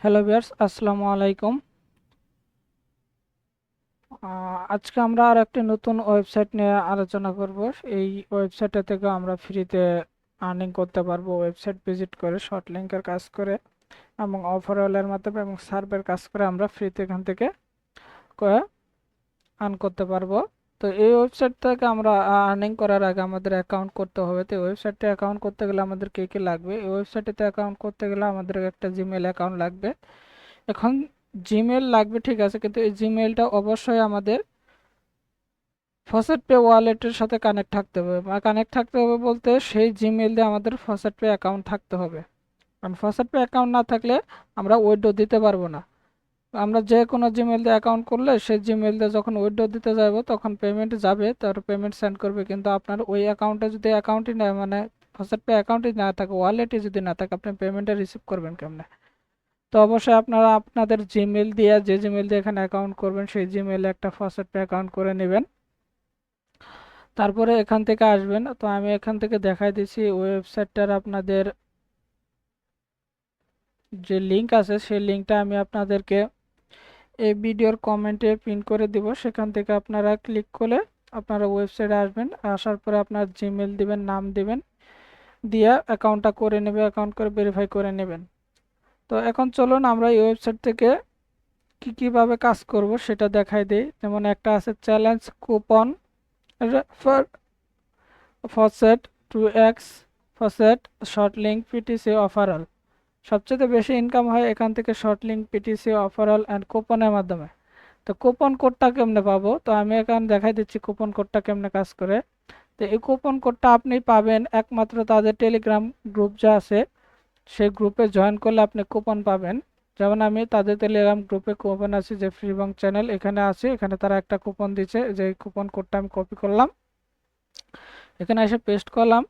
Hello viewers, আসসালামু আলাইকুম। আজকে আমরা আর একটি নতুন ওয়েবসাইট নিয়ে আলোচনা করব। এই ওয়েবসাইটে থেকে আমরা ফ্রিতে আর্নিং করতে পারবো ওয়েবসাইট ভিজিট করে, শর্ট লিঙ্কের কাজ করে এবং অফারওয়ালের মাধ্যমে এবং সার্ভের কাজ করে আমরা ফ্রিতে এখান থেকে আর্ন করতে পারবো। তো এই ওয়েবসাইট থেকে আমরা আর্নিং করার আগে আমাদের অ্যাকাউন্ট করতে হবে। তো ওয়েবসাইটে অ্যাকাউন্ট করতে গেলে আমাদের কি কি লাগবে? এই ওয়েবসাইটে অ্যাকাউন্ট করতে গেলে আমাদের একটা জিমেল অ্যাকাউন্ট লাগবে। এখন জিমেল লাগবে, ঠিক আছে, কিন্তু এই জিমেলটা অবশ্যই আমাদের ফসেট পে ওয়ালেটের সাথে কানেক্ট থাকতে হবে। বা কানেক্ট থাকতে হবে বলতে সেই জিমেল দিয়ে আমাদের ফসেট পে অ্যাকাউন্ট থাকতে হবে। কারণ ফসেট পে অ্যাকাউন্ট না থাকলে আমরা উইথড্র দিতে পারবো না। আমরা যে কোনো জিমেল দিয়ে অ্যাকাউন্ট করলে সেই জিমেল দিয়ে যখন উইথড্র দিতে যাব তখন পেমেন্ট যাবে, তার পেমেন্ট সেন্ড করবে, কিন্তু আপনার ওই অ্যাকাউন্টে যদি অ্যাকাউন্টই না, মানে ফসেট পে অ্যাকাউন্টই না থাকে, ওয়ালেটই যদি না থাকে, আপনি পেমেন্টটা রিসিভ করবেন কেমনে? তো অবশ্যই আপনারা আপনাদের জিমেল দিয়ে, যে জিমেল দিয়ে এখানে অ্যাকাউন্ট করবেন সেই জিমেলে একটা ফসেট পে অ্যাকাউন্ট করে নেবেন। তারপরে এখান থেকে আসবেন। তো আমি এখান থেকে দেখাই দিচ্ছি ওয়েবসাইটটার আপনাদের যে লিংক আছে সেই লিংকটা আমি আপনাদেরকে এই ভিডিওর কমেন্টে পিন করে দিব। সেখান থেকে আপনারা ক্লিক করে আপনারা ওয়েবসাইটে আসবেন। আসার পরে আপনার জিমেল দিবেন, নাম দিবেন, দিয়ে অ্যাকাউন্টটা করে নেবে, অ্যাকাউন্ট করে ভেরিফাই করে নেবেন। তো এখন চলুন আমরা এই ওয়েবসাইট থেকে কিভাবে কাজ করব সেটা দেখাই দিই। যেমন একটা আছে challenge coupon for faucet 2x faucet short link PTC offer all. সবচেয়ে বেশি ইনকাম হয় এখান থেকে short link PTC offer all and কুপনের মাধ্যমে। তো কুপন কোডটা কেমনে পাবো? তো আমি এখানে দেখাই দিচ্ছি কুপন কোডটা কেমনে কাজ করে। তো এই কুপন কোডটা আপনি পাবেন একমাত্র তাদের টেলিগ্রাম গ্রুপ যা আছে সেই গ্রুপে জয়েন করলে আপনি কুপন পাবেন। যেমন আমি তাদের টেলিগ্রাম গ্রুপে কুপন আছে, যে ফ্রিবং চ্যানেল এখানে আছে, এখানে তারা একটা কুপন দিচ্ছে, যে কুপন কোডটা আমি কপি করলাম, এখানে এসে পেস্ট করলাম।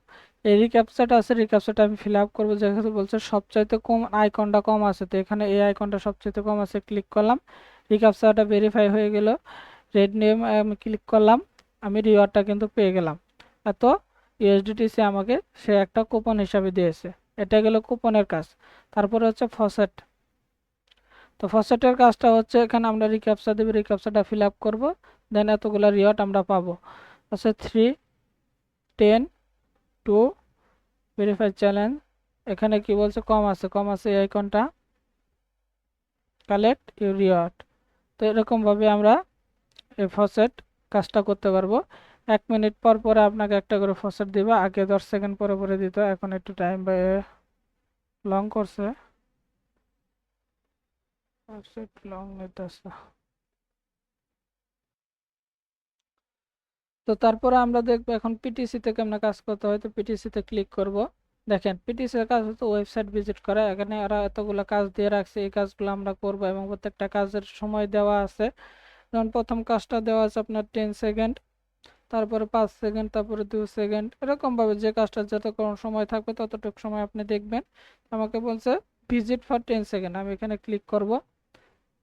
এই রিক্যাপচাটা আছে, রিক্যাপচাটা আমি ফিল আপ করবো। যেহেতু বলছে সবচাইতে কম আইকনটা কম আছে, তো এখানে এই আইকনটা সবচাইতে কম আছে, ক্লিক করলাম। রিক্যাপচাটা ভেরিফাই হয়ে গেল। রেড নেম আমি ক্লিক করলাম, আমি রিওয়ার্ডটা কিন্তু পেয়ে গেলাম। এত ইউএসডিটিসি আমাকে সে একটা কুপন হিসাবে দিয়েছে। এটা গেল কুপনের কাজ। তারপরে হচ্ছে ফসেট। তো ফসেটের কাজটা হচ্ছে এখানে আমরা রিক্যাপচা দেবো, রিক্যাপচাটা ফিল আপ করবো, দেন এতগুলো রিওয়ার্ড আমরা পাবো। আচ্ছা 3, 10, 2 ভেরিফাই চ্যালেঞ্জ। এখানে কি বলছে? কম আছে, কম আছে, এই আইকনটা কালেক্ট ইউর রিওয়ার্ড। তো এরকমভাবে আমরা এই ফসেট কাজটা করতে পারবো। 1 মিনিট পর পরে আপনাকে একটা করে ফসেট দিবে। আগে 10 সেকেন্ড পরে পরে দিত, এখন একটু টাইম লং করছে, ফসেট লং নিতেছে। তো তারপরে আমরা দেখবো এখন পিটিসি তে কেমন কাজ করতে হয়। তো পিটিসি তে ক্লিক করব। দেখেন পিটিসি এর কাজ হচ্ছে ওয়েবসাইট ভিজিট করা। এখানে এরা এতগুলো কাজ দিয়ে রাখছে, এই কাজগুলো আমরা করব এবং প্রত্যেকটা কাজের সময় দেওয়া আছে। যেমন প্রথম কাজটা দেওয়া আছে আপনার 10 সেকেন্ড, তারপরে 5 সেকেন্ড, তারপরে 2 সেকেন্ড, এরকম ভাবে যে কাজটা যতক্ষণ সময় থাকবে ততটুকু সময় আপনি দেখবেন। আমাকে বলছে ভিজিট ফর 10 সেকেন্ড, আমি এখানে ক্লিক করব।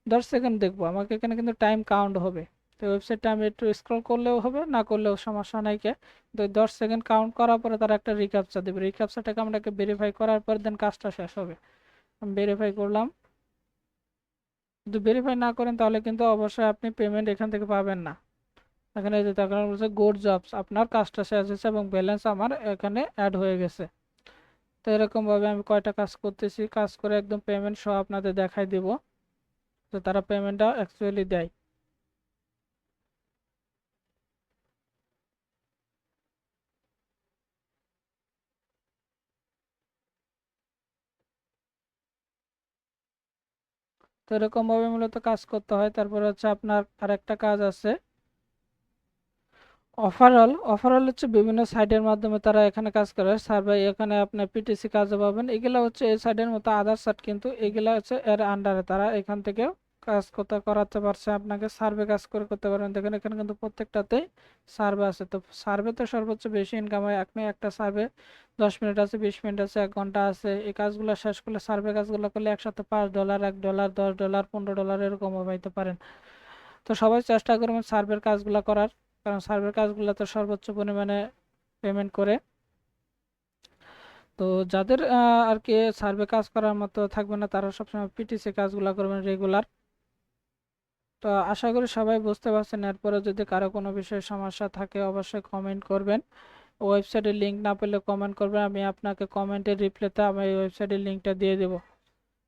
10 সেকেন্ড দেখবো, আমাকে এখানে কিন্তু টাইম কাউন্ট হবে। তো ওয়েবসাইটটা আমি একটু স্ক্রল করলেও হবে, না করলেও সমস্যা নাই। কে তো 10 সেকেন্ড কাউন্ট করার পরে তারা একটা রিক্যাপচা দেবে, রিক্যাপচাটাকে আমাকে ভেরিফাই করার পর দেন কাজটা শেষ হবে। আমি ভেরিফাই করলাম। যদি ভেরিফাই না করেন তাহলে কিন্তু অবশ্যই আপনি পেমেন্ট এখান থেকে পাবেন না। এখানে যে তাকানো বলছে গুড জবস, আপনার কাজটা শেষ হয়েছে এবং ব্যালেন্স আমার এখানে অ্যাড হয়ে গেছে। তো এরকম ভাবে আমি কয়টা কাজ করতেছি, কাজ করে একদম পেমেন্ট সহ আপনাদের দেখাই দিব যে তারা পেমেন্টটা অ্যাকচুয়ালি দেয়। তো এরকম ভাবে মূলত কাজ করতে হয়। তারপর হচ্ছে আপনার আরেকটা কাজ আছে অফারঅল। অফারঅল হচ্ছে বিভিন্ন সাইটের মাধ্যমে তারা এখানে কাজ করে। সার্ভে এখানে আপনার পিটিসি কাজও পাবেন। এগুলা হচ্ছে এই সাইটের মতো আদার সাইট, কিন্তু এগুলা হচ্ছে এর আন্ডারে, তারা এখান থেকে কাজ করতে করাতে পারছে আপনাকে। সার্ভে কাজ করে করতে পারবেন। দেখেন এখানে কিন্তু প্রত্যেকটাতেই সার্ভে আছে। তো সার্ভেতে সর্বোচ্চ বেশি ইনকাম হয়। আপনি একটা সার্ভে 10 মিনিট আছে, 20 মিনিট আছে, 1 ঘন্টা আছে, এই কাজগুলো শেষ করলে, সার্ভে কাজগুলো করলে একসাথে $5, $1, $10, $15 এরকমও পাইতে পারেন। তো সবাই চেষ্টা করবেন সার্ভের কাজগুলো করার, কারণ সার্ভের কাজগুলো তো সর্বোচ্চ পরিমাণে পেমেন্ট করে। তো তো যাদের আর কি সার্ভে কাজ করার মতো থাকবে না তারা সবসময় পিটিসি কাজগুলো করবেন রেগুলার। তো আশা করি সবাই বুঝতে পারছেন। এরপরে যদি কারো কোনো বিষয়ে সমস্যা থাকে অবশ্যই কমেন্ট করবেন। ওয়েবসাইটের লিঙ্ক না পেলে কমেন্ট করবেন, আমি আপনাকে কমেন্টের রিপ্লাইতে আমি এই ওয়েবসাইটের লিঙ্কটা দিয়ে দেব।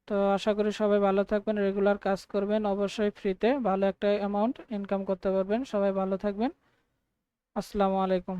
তো আশা করি সবাই ভালো থাকবেন, রেগুলার কাজ করবেন, অবশ্যই ফ্রিতে ভালো একটা অ্যামাউন্ট ইনকাম করতে পারবেন। সবাই ভালো থাকবেন। আসসালামু আলাইকুম।